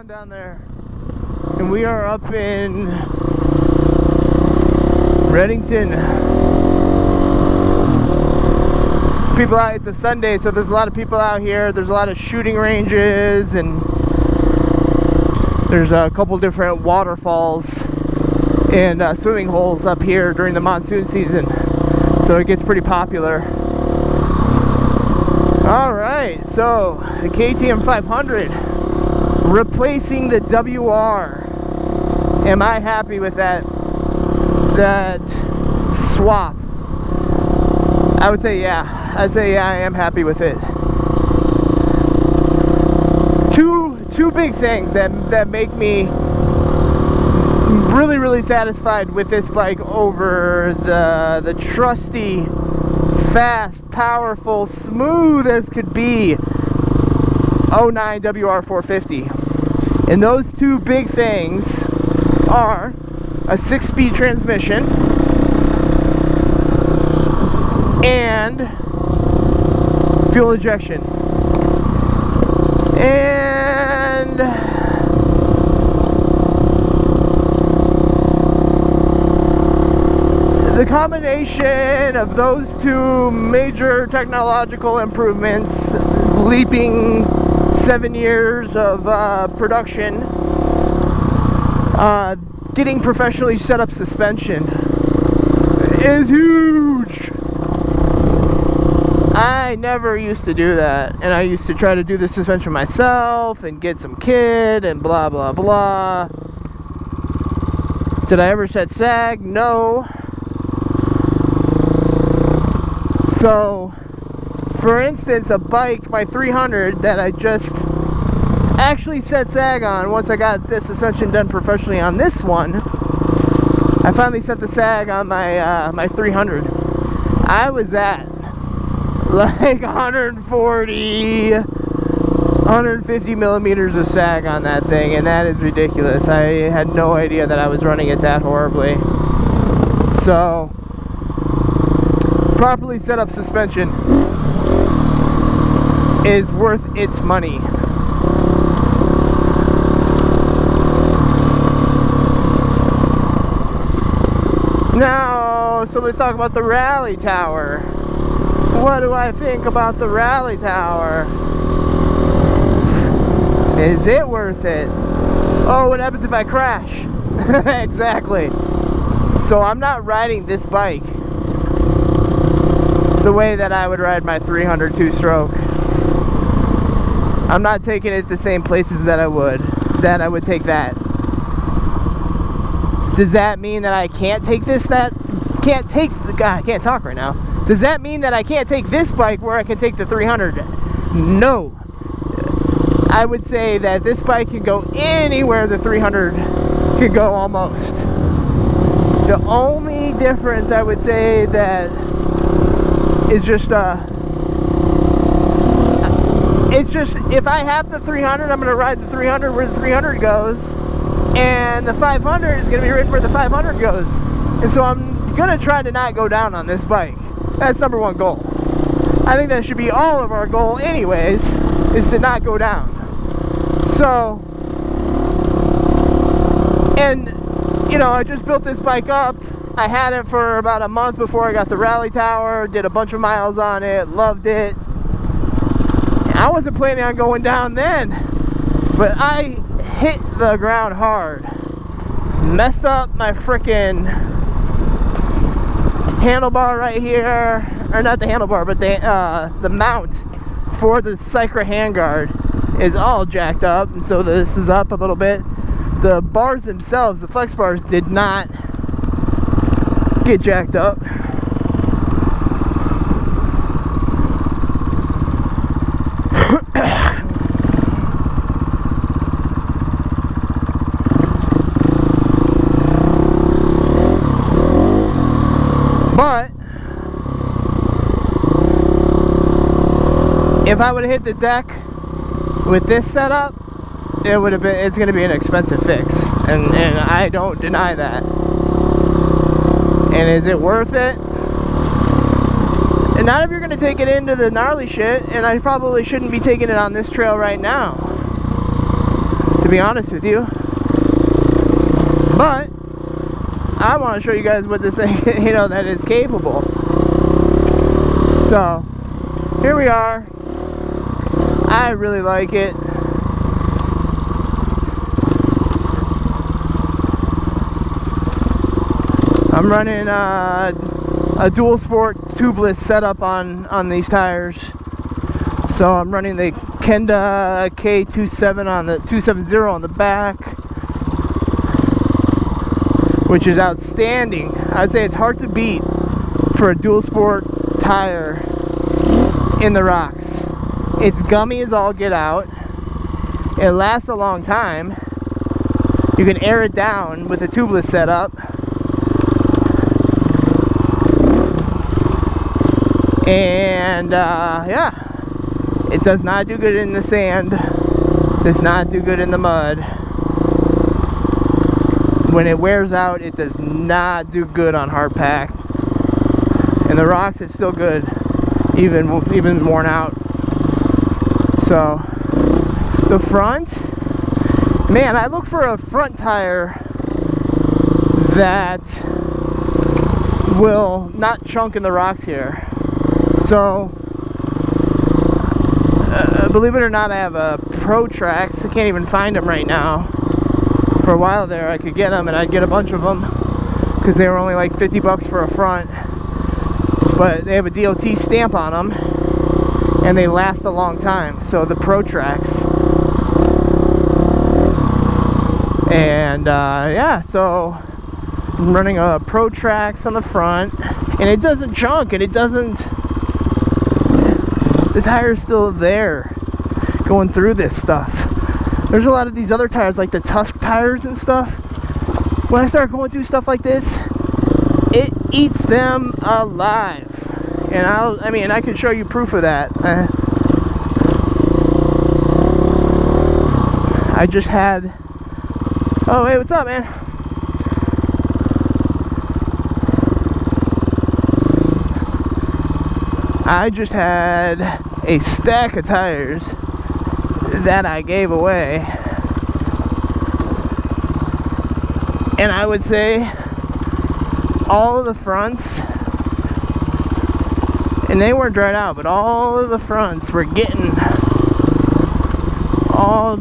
going down there. And we are up in Reddington. People out, it's a Sunday, so there's a lot of people out here. There's a lot of shooting ranges, and there's a couple different waterfalls and swimming holes up here during the monsoon season. So it gets pretty popular. Alright, so the KTM 500 replacing the WR. Am I happy with that swap? I would say yeah. I'd say yeah, I am happy with it. Two big things that make me really satisfied with this bike over the trusty, fast, powerful, smooth as could be 09 WR450. And those two big things are a 6-speed transmission and fuel injection. And the combination of those two major technological improvements, leaping 7 years of production, getting professionally set up suspension is huge. I never used to do that, and I used to try to do the suspension myself and get some kit and blah blah blah. Did I ever set sag? No. So, for instance, a bike, my 300 that I just actually set sag on, once I got this suspension done professionally on this one, I finally set the sag on my 300. I was at like 140, 150 millimeters of sag on that thing, and that is ridiculous. I had no idea that I was running it that horribly. So, properly set up suspension is worth its money. Now, so let's talk about the rally tower. What do I think about the rally tower? Is it worth it? Oh, what happens if I crash? Exactly. So I'm not riding this bike the way that I would ride my 300 two-stroke. I'm not taking it the same places that I would take that. Does that mean that I can't take God, I can't talk right now. Does that mean that I can't take this bike where I can take the 300? No. I would say that this bike can go anywhere the 300 can go almost. The only difference I would say that is just it's just, if I have the 300, I'm going to ride the 300 where the 300 goes, and the 500 is going to be ridden where the 500 goes. And so I'm going to try to not go down on this bike. That's number one goal. I think that should be all of our goal anyways, is to not go down. So, and you know, I just built this bike up. I had it for about a month before I got the rally tower, did a bunch of miles on it, loved it. I wasn't planning on going down then, but I hit the ground hard, messed up my frickin' handlebar right here, or not the handlebar, but the mount for the Cycra handguard is all jacked up, and so this is up a little bit. The bars themselves, the flex bars, did not get jacked up. But if I would have hit the deck with this setup, it would have been, it's going to be an expensive fix, and I don't deny that. And is it worth it? And not if you're going to take it into the gnarly shit, and I probably shouldn't be taking it on this trail right now. to be honest with you. But I want to show you guys what this thing, you know, that is capable. So here we are. I really like it. I'm running a dual sport tubeless setup on these tires. So I'm running the Kenda K27 on the 270 on the back, which is outstanding. I'd say it's hard to beat for a dual sport tire in the rocks. It's gummy as all get out. It lasts a long time. You can air it down with a tubeless setup. And yeah, it does not do good in the sand, does not do good in the mud. When it wears out, it does not do good on hard pack. And the rocks, it's still good, even worn out. So the front, man, I look for a front tire that will not chunk in the rocks here. So believe it or not, I have a Pro Tracks. I can't even find them right now. For a while there, I could get them, and I'd get a bunch of them because they were only like 50 bucks for a front. But they have a DOT stamp on them, and they last a long time. So the Pro Tracks. And yeah, so I'm running a Pro Tracks on the front, and it doesn't chunk, and it doesn't. The tire's still there, going through this stuff. There's a lot of these other tires, like the Tusk tires and stuff. When I start going through stuff like this, it eats them alive. And I mean, I can show you proof of that. I just had. Oh, hey, what's up, man? I just had a stack of tires that I gave away, and I would say all of the fronts, and they weren't dried out, but all of the fronts were getting all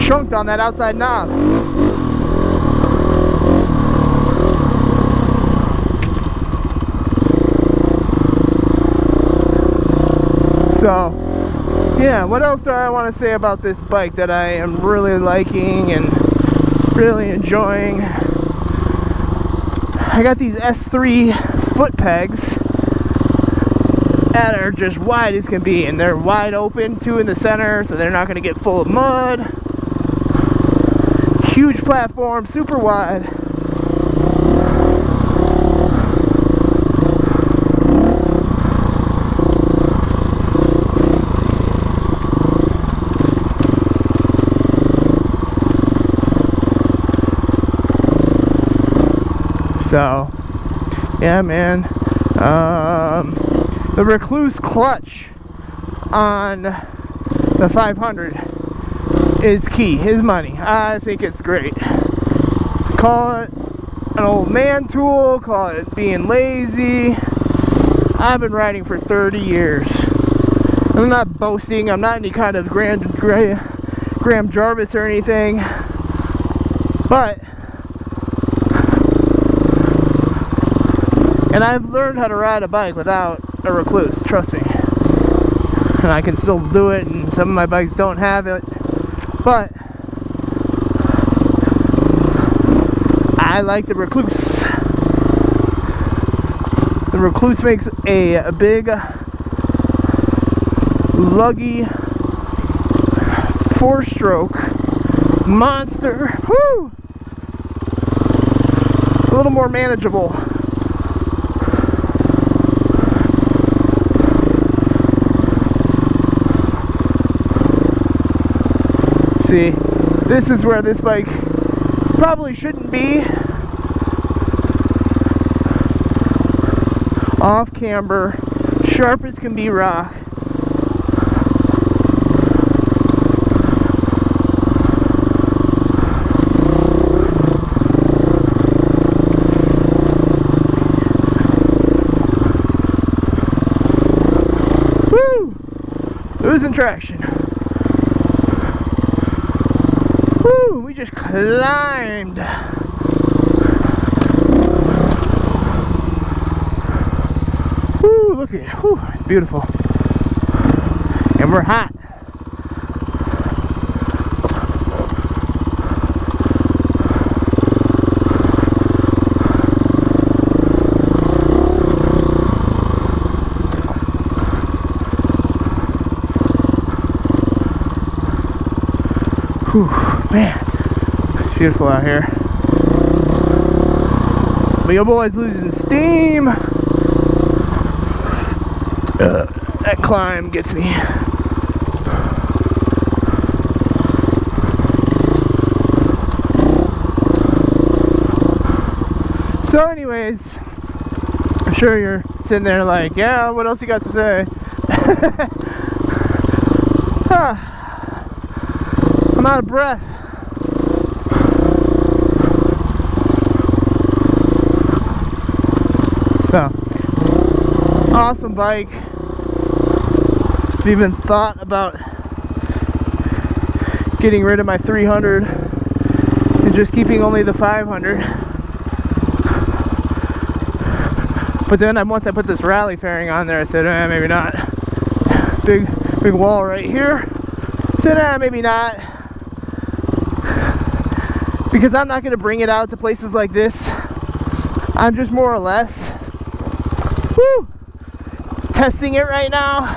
chunked on that outside knob. So, yeah, what else do I want to say about this bike that I am really liking and really enjoying? I got these S3 foot pegs that are just wide as can be, and they're wide open, two in the center, so they're not going to get full of mud. Huge platform, super wide. So, yeah, man. The Recluse clutch on the 500 is key, is money. I think it's great. Call it an old man tool, call it being lazy. I've been riding for 30 years. I'm not boasting, I'm not any kind of Graham Jarvis or anything, but and I've learned how to ride a bike without a Recluse, trust me. And I can still do it, and some of my bikes don't have it. But I like the Recluse. The Recluse makes a big, luggy, 4-stroke monster. Woo! A little more manageable. See, this is where this bike probably shouldn't be. Off camber, sharp as can be rock. Losing traction. Woo, we just climbed. Woo, look at it. Woo, it's beautiful. And we're hot. Whew, man, it's beautiful out here. But your boy's losing steam. That climb gets me. So anyways, I'm sure you're sitting there like, yeah, what else you got to say? I'm out of breath. So, awesome bike. I've even thought about getting rid of my 300 and just keeping only the 500. But then once I put this rally fairing on there, I said, maybe not. Big wall right here. I said, maybe not. Because I'm not going to bring it out to places like this. I'm just more or less testing it right now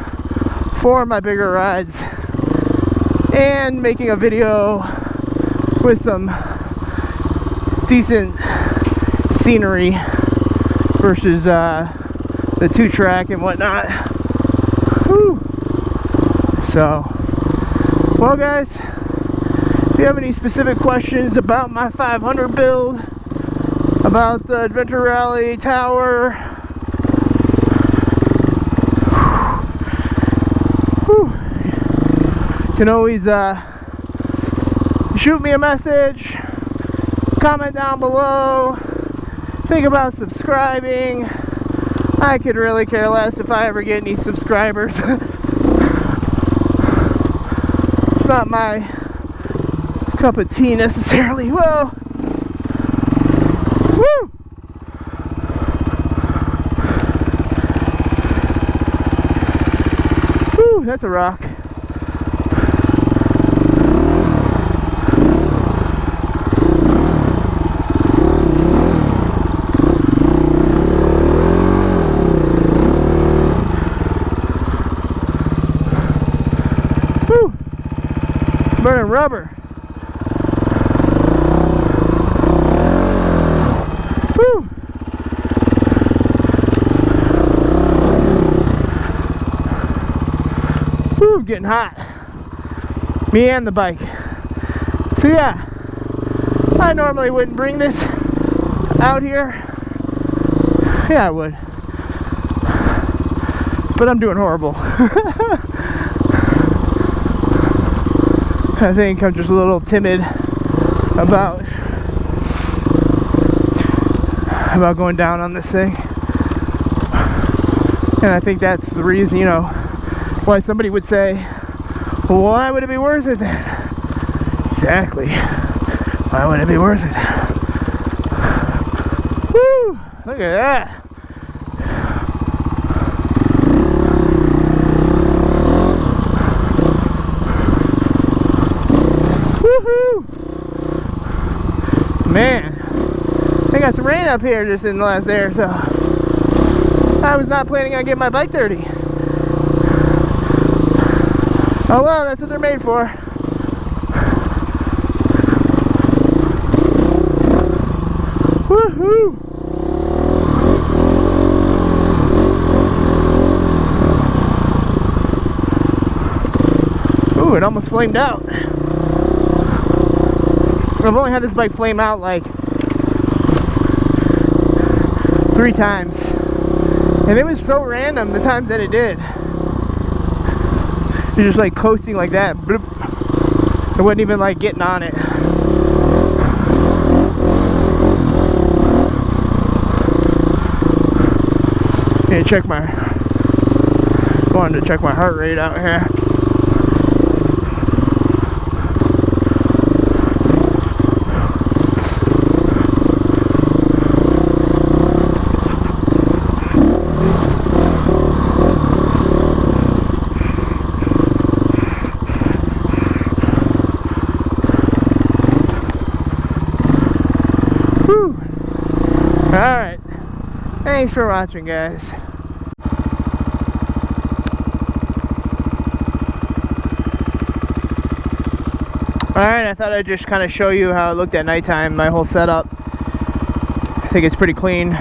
for my bigger rides and making a video with some decent scenery versus the 2-track and whatnot. Woo. So, well guys, if you have any specific questions about my 500 build, about the Adventure Rally Tower, you can always shoot me a message, comment down below, think about subscribing. I could really care less if I ever get any subscribers. It's not my cup of tea necessarily. Whoa. Woo. Woo, that's a rock. Woo. Burning rubber. Woo. Woo, getting hot. Me and the bike. So yeah, I normally wouldn't bring this out here. Yeah, I would. But I'm doing horrible. I think I'm just a little timid about going down on this thing. And I think that's the reason, you know, why somebody would say, well, why would it be worth it then? Exactly. Why would it be worth it? Woo! Look at that. Woohoo! Man, I got some rain up here just in the last day or so. I was not planning on getting my bike dirty. Oh well, that's what they're made for. Woohoo! Ooh, it almost flamed out. I've only had this bike flame out like 3 times. And it was so random the times that it did. It was just like coasting like that. Bloop. It wasn't even like getting on it. Going to check my heart rate out here. Thanks for watching, guys. Alright, I thought I'd just kind of show you how it looked at nighttime, my whole setup. I think it's pretty clean.